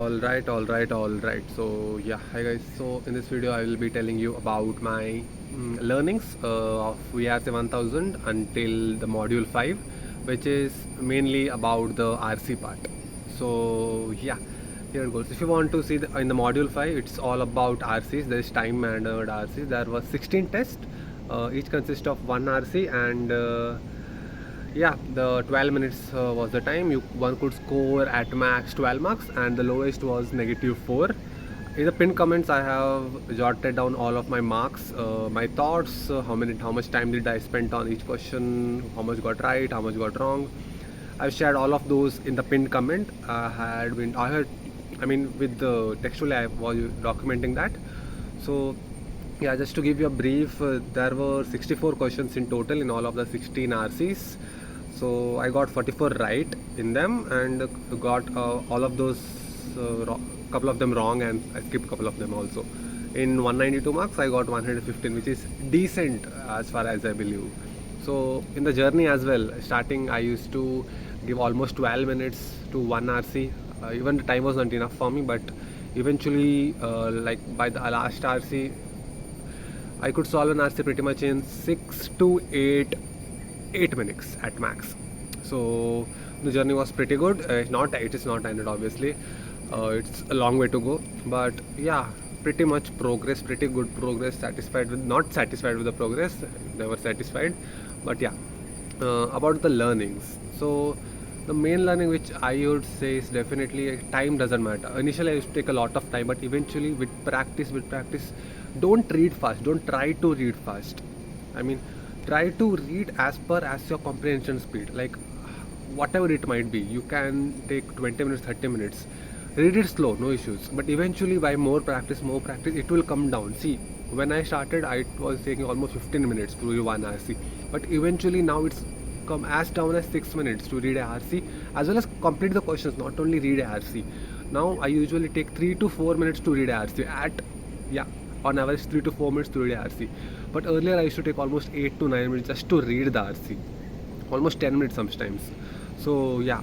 All right. So yeah, hi guys. So in this video, I will be telling you about my learnings of VARC1000 until the module 5, which is mainly about the RC part. So yeah, here it goes. If you want to see in the module 5, it's all about RCs. There is time mannered RCs. There were 16 tests. Each consists of one RC and yeah, the 12 minutes was the time. One could score at max 12 marks, and the lowest was -4. In the pinned comments, I have jotted down all of my marks, my thoughts, how much time did I spend on each question, how much got right, how much got wrong. I've shared all of those in the pinned comment. I mean, with the textually, I was documenting that. So yeah, just to give you a brief, there were 64 questions in total in all of the 16 RCs. So I got 44 right in them and got all of those, couple of them wrong, and I skipped a couple of them also. In 192 marks, I got 115, which is decent as far as I believe. So in the journey as well, starting I used to give almost 12 minutes to one RC. Even the time was not enough for me, but eventually, like by the last RC, I could solve an RC pretty much in 6 to 8 minutes at max. So the journey was pretty good. It is not ended obviously. It's a long way to go, but yeah, pretty much progress, pretty good progress. Not satisfied with the progress, never satisfied, but yeah. About the learnings. So the main learning which I would say is definitely time doesn't matter. Initially I used to take a lot of time, but eventually with practice, don't read fast. Don't try to read fast. I mean, try to read as your comprehension speed. Like whatever it might be, you can take 20 minutes, 30 minutes. Read it slow, no issues. But eventually, by more practice, it will come down. See, when I started, I was taking almost 15 minutes to read one RC. But eventually, now it's come as down as 6 minutes to read a RC, as well as complete the questions, not only read a RC. Now, I usually take 3 to 4 minutes to read a RC. Yeah, on average 3 to 4 minutes to read a RC. But earlier, I used to take almost 8 to 9 minutes just to read the RC. Almost 10 minutes sometimes. So, yeah,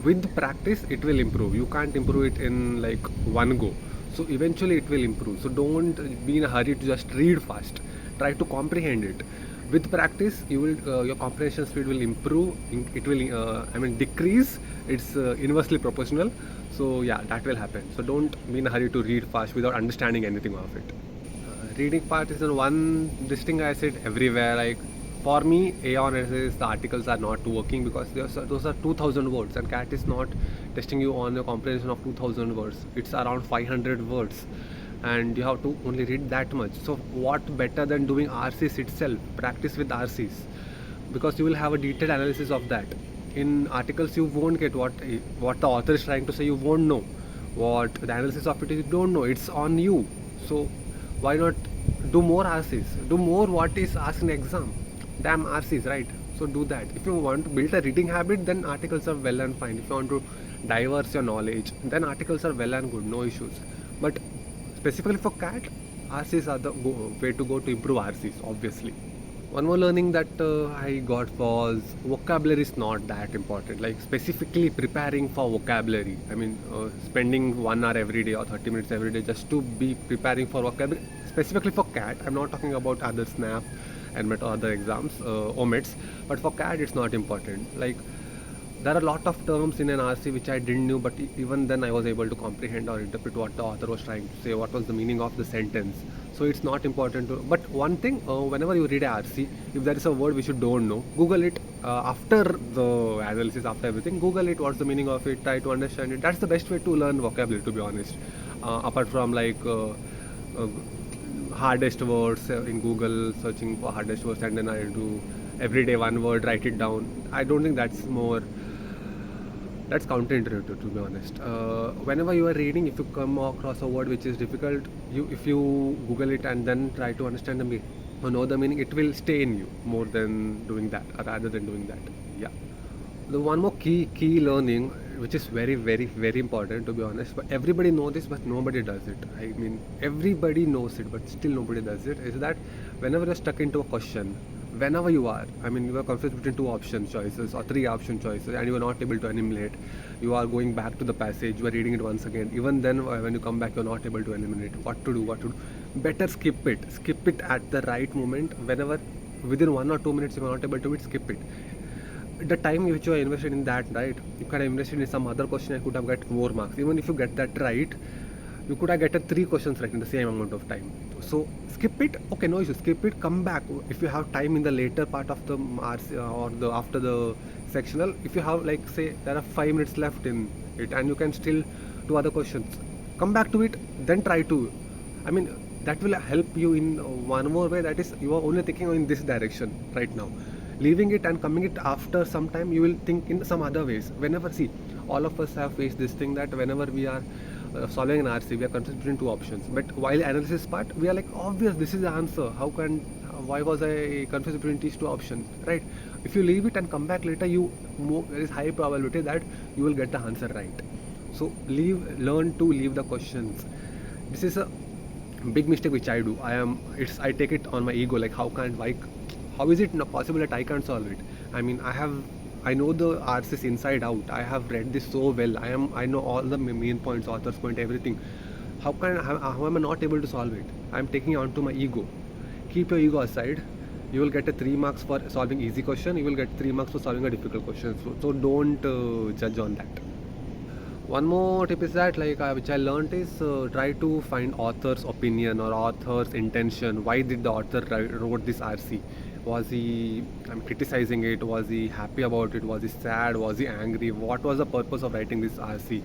with practice it will improve. You can't improve it in like one go, so eventually it will improve. So don't be in a hurry to just read fast. Try to comprehend it. With practice, your comprehension speed will improve. It will decrease. It's inversely proportional. So yeah, that will happen. So don't be in a hurry to read fast without understanding anything of it. Reading part is the one this thing I said everywhere. Like for me, Aeon says the articles are not working because those are 2000 words, and CAT is not testing you on your comprehension of 2000 words. It's around 500 words, and you have to only read that much. So what better than doing RCs itself? Practice with RCs, because you will have a detailed analysis of that. In articles, you won't get what the author is trying to say. You won't know what the analysis of it is. You don't know. It's on you. So why not do more RCs? Do more what is asked in exam. Damn RCs, right? So do that. If you want to build a reading habit, then articles are well and fine. If you want to diverse your knowledge, then articles are well and good, no issues. But specifically for CAT, RCs are the way to go to improve RCs, obviously. One more learning that I got was vocabulary is not that important. Like specifically preparing for vocabulary. I mean, spending 1 hour every day or 30 minutes every day just to be preparing for vocabulary. Specifically for CAT, I'm not talking about other SNAP and met other exams, omits. But for CAT, it's not important. Like there are a lot of terms in an RC which I didn't know, but even then I was able to comprehend or interpret what the author was trying to say, what was the meaning of the sentence. So it's not important to. But one thing, whenever you read a RC, if there is a word which you don't know, Google it after the analysis, after everything. Google it, what's the meaning of it, try to understand it. That's the best way to learn vocabulary, to be honest. Apart from like hardest words in Google, searching for hardest words, and then I do everyday one word, write it down. I don't think that's counterintuitive, to be honest. Whenever you are reading, if you come across a word which is difficult, if you Google it and then try to understand the meaning or know the meaning, it will stay in you more than doing that, rather than doing that. Yeah. The one more key learning, which is very important, to be honest, but everybody knows this but nobody does it. I mean, everybody knows it but still nobody does it, is that whenever you're stuck into a question, whenever you are, I mean, you are confused between two option choices or three option choices and you are not able to eliminate, you are going back to the passage, you are reading it once again. Even then, when you come back, you are not able to eliminate. What to do? Better skip it at the right moment. Whenever within 1 or 2 minutes you are not able to do it, skip it. The time which you are invested in that, right, you could have invested in some other question, I could have got more marks. Even if you get that right, you could have get 3 questions right in the same amount of time. So skip it, okay, no issue, skip it, come back if you have time in the later part of the RC or the after the sectional. If you have, like, say there are 5 minutes left in it and you can still do other questions, come back to it, then try to, I mean, that will help you in one more way, that is you are only thinking in this direction right now. Leaving it and coming it after some time, you will think in some other ways. Whenever, see, all of us have faced this thing that whenever we are solving an RC, we are confused between two options, but while analysis part we are like, obvious, this is the answer, how can, why was I confused between these two options, right? If you leave it and come back later, there is high probability that you will get the answer right. So learn to leave the questions. This is a big mistake which I do. I take it on my ego, like, how is it not possible that I can't solve it? I mean, I know the RCS inside out. I have read this so well. I know all the main points, author's point, everything. How am I not able to solve it? I'm taking it onto my ego. Keep your ego aside. You will get 3 marks for solving easy question. You will get 3 marks for solving a difficult question. So don't judge on that. One more tip is that, like, which I learned is, try to find author's opinion or author's intention. Why did the author wrote this RC? Was he criticizing it? Was he happy about it? Was he sad? Was he angry? What was the purpose of writing this RC?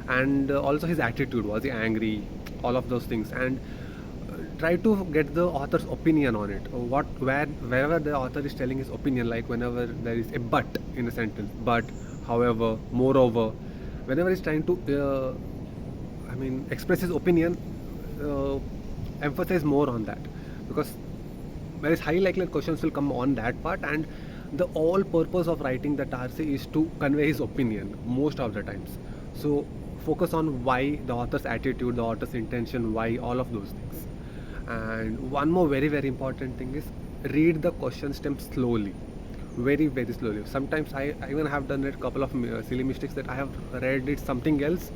And also his attitude. Was he angry? All of those things. And try to get the author's opinion on it. Wherever the author is telling his opinion, like whenever there is a but in a sentence, but, however, moreover, whenever he's trying to express his opinion, emphasize more on that, because there is high likelihood questions will come on that part, and the all purpose of writing that RC is to convey his opinion most of the times. So focus on why, the author's attitude, the author's intention, why, all of those things. And one more very very important thing is, read the question stem slowly, very very slowly. Sometimes I even have done a couple of silly mistakes, that I have read it something else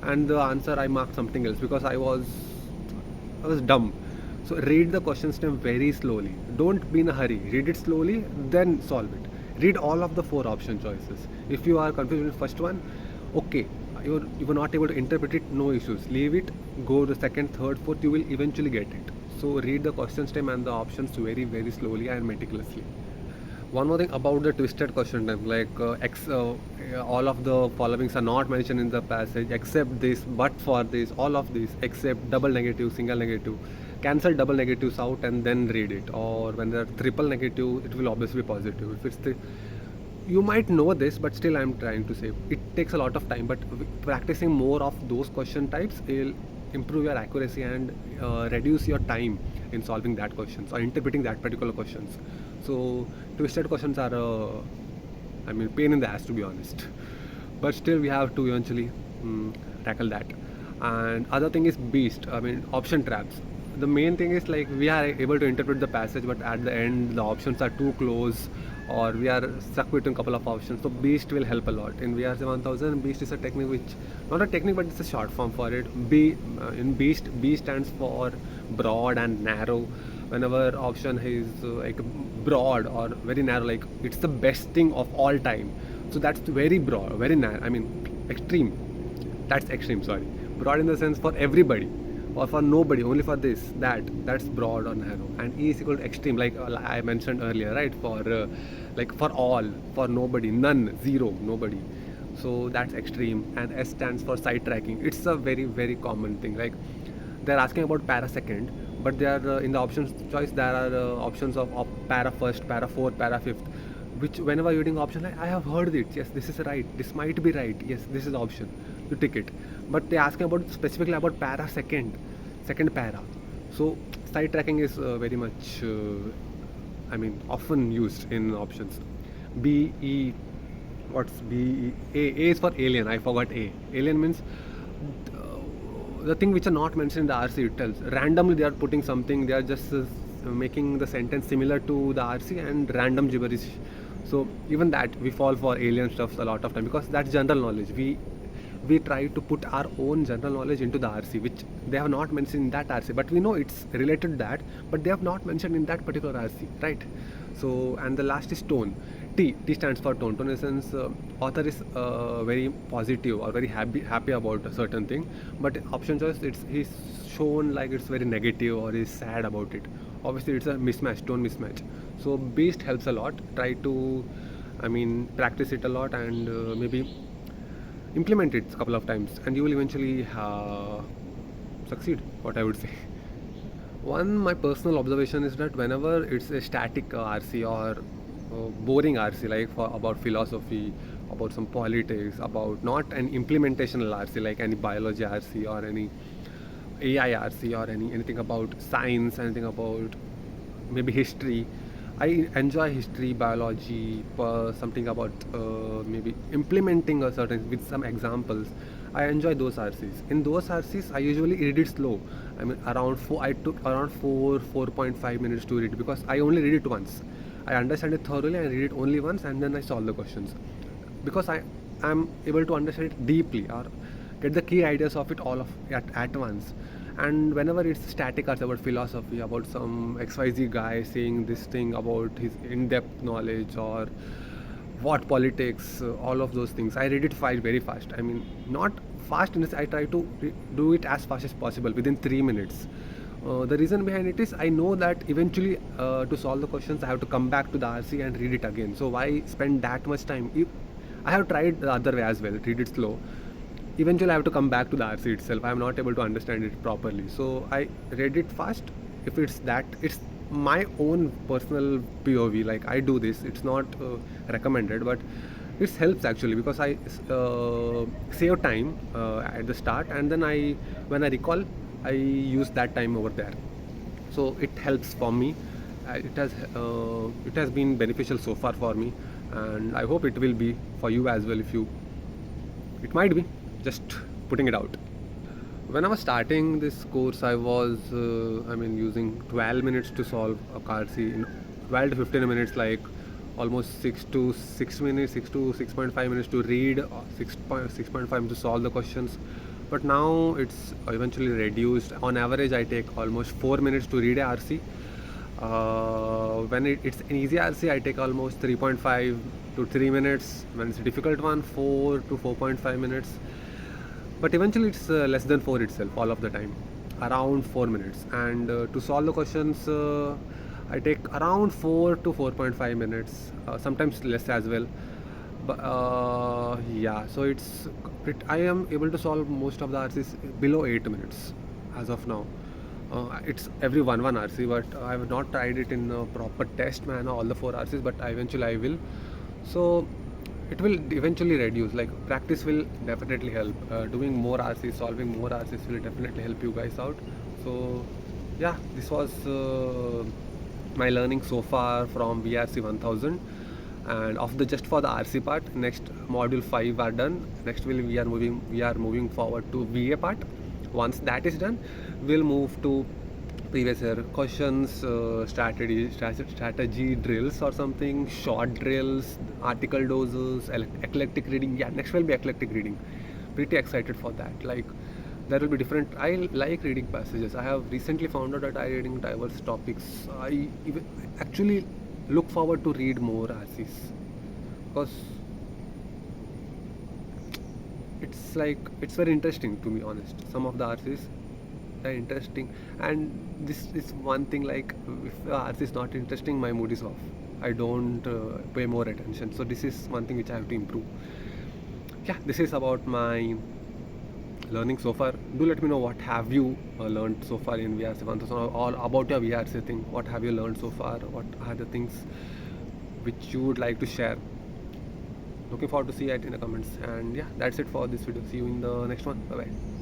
and the answer I marked something else because I was dumb. So read the question stem very slowly, don't be in a hurry, read it slowly, then solve it. Read all of the 4 option choices. If you are confused with the first one, okay, you were not able to interpret it, no issues, leave it, go to second, third, fourth, you will eventually get it. So read the question stem and the options very very slowly and meticulously. One more thing about the twisted question type, like all of the followings are not mentioned in the passage except this, but for this, all of this, except double negative, single negative. Cancel double negatives out and then read it. Or when there are triple negative, it will obviously be positive. If it's you might know this, but still I'm trying to say it takes a lot of time, but practicing more of those question types will improve your accuracy and reduce your time in solving that questions or interpreting that particular questions. So twisted questions are pain in the ass, to be honest, but still we have to eventually tackle that. And other thing is option traps. The main thing is, like, we are able to interpret the passage, but at the end the options are too close or we are stuck between a couple of options. So beast will help a lot. In VARC1000, beast is a technique which, not a technique, but it's a short form for it. In beast, B stands for broad and narrow. Whenever option is like broad or very narrow, like it's the best thing of all time, so that's very broad, very narrow, extreme. That's extreme, sorry. Broad in the sense for everybody or for nobody, only for this, that's broad or narrow. And E is equal to extreme, like I mentioned earlier, right? For for all, for nobody, none, zero, nobody. So that's extreme. And S stands for sidetracking. It's a very very common thing. Like, they're asking about para second, but they are in the options choice there are options of para first, para fourth, para fifth, which whenever you're reading option, like, I have heard it, yes, this is right, this might be right, yes, this is option, you tick it. But they're asking about specifically about para second para. So sidetracking is very much often used in options. B, E, what's B, E? A is for alien, I forgot A. Alien means the thing which are not mentioned in the RC, it tells randomly they are putting something, they are just making the sentence similar to the RC and random gibberish. So even that we fall for alien stuff a lot of time, because that's general knowledge. We try to put our own general knowledge into the RC, which they have not mentioned in that RC, but we know it's related to that, but they have not mentioned in that particular RC, right? So, and the last is tone. T stands for tone. Tone in the sense, author is very positive or very happy about a certain thing, but option choice, he's shown like it's very negative or is sad about it. Obviously, it's a mismatch, tone mismatch. So Beast helps a lot. Try to, practice it a lot, and maybe implement it a couple of times, and you will eventually succeed, what I would say. One, my personal observation is that whenever it's a static RC or boring RC, like about philosophy, about some politics, about not an implementational RC like any biology RC or any AI RC or anything about science, anything about maybe history. I enjoy history, biology, something about maybe implementing a certain with some examples. I enjoy those RCs. In those RCs, I usually read it slow. Around four. I took around 4.5 minutes to read, because I only read it once. I understand it thoroughly. I read it only once, and then I solve the questions, because I am able to understand it deeply or get the key ideas of it all at once. And whenever it's static arts about philosophy, about some XYZ guy saying this thing about his in-depth knowledge or what politics, all of those things, I read it very fast. Not fast in this, I try to do it as fast as possible within 3 minutes. The reason behind it is I know that eventually to solve the questions I have to come back to the RC and read it again. So why spend that much time? If I have tried the other way as well, read it slow. Eventually I have to come back to the RC itself. I am not able to understand it properly. So I read it fast. If it's my own personal POV. Like, I do this. It's not recommended, but it helps actually, because I save time at the start, and then when I recall, I use that time over there. So it helps for me. It has been beneficial so far for me, and I hope it will be for you as well. It might be. Just putting it out. When I was starting this course, I was using 12 minutes to solve a RC, in 12 to 15 minutes, like almost 6 to 6.5 minutes to read, 6.5 minutes to solve the questions. But now it's eventually reduced. On average, I take almost 4 minutes to read a RC. When it's an easy RC, I take almost 3.5 to 3 minutes. When it's a difficult one, 4 to 4.5 minutes. But eventually it's less than 4 itself, all of the time, around 4 minutes. And to solve the questions, I take around 4 to 4.5 minutes, sometimes less as well. But so I am able to solve most of the RCs below 8 minutes as of now. It's every one RC, but I have not tried it in a proper test manner, all the 4 RCs, but eventually I will. So it will eventually reduce. Like, practice will definitely help. Doing more RCs, solving more RCs will definitely help you guys out. So yeah, this was my learning so far from VARC1000. And just for the RC part, next module 5 are done. Next we are moving forward to VA part. Once that is done, we'll move to previous year questions, strategy drills or something, short drills, article doses, eclectic reading. Yeah, next will be eclectic reading. Pretty excited for that. Like, there will be different. I like reading passages. I have recently found out that I reading diverse topics. I actually look forward to read more RCs, because it's very interesting, to be honest. Some of the RCs are interesting, and this is one thing, like, if the RC is not interesting, my mood is off. I don't pay more attention. So this is one thing which I have to improve. Yeah, this is about my learning so far. Do let me know what have you learned so far in VARC1000, or about your VARC thing. What have you learned so far? What are the things which you would like to share? Looking forward to see it in the comments. And yeah, that's it for this video. See you in the next one. Bye bye.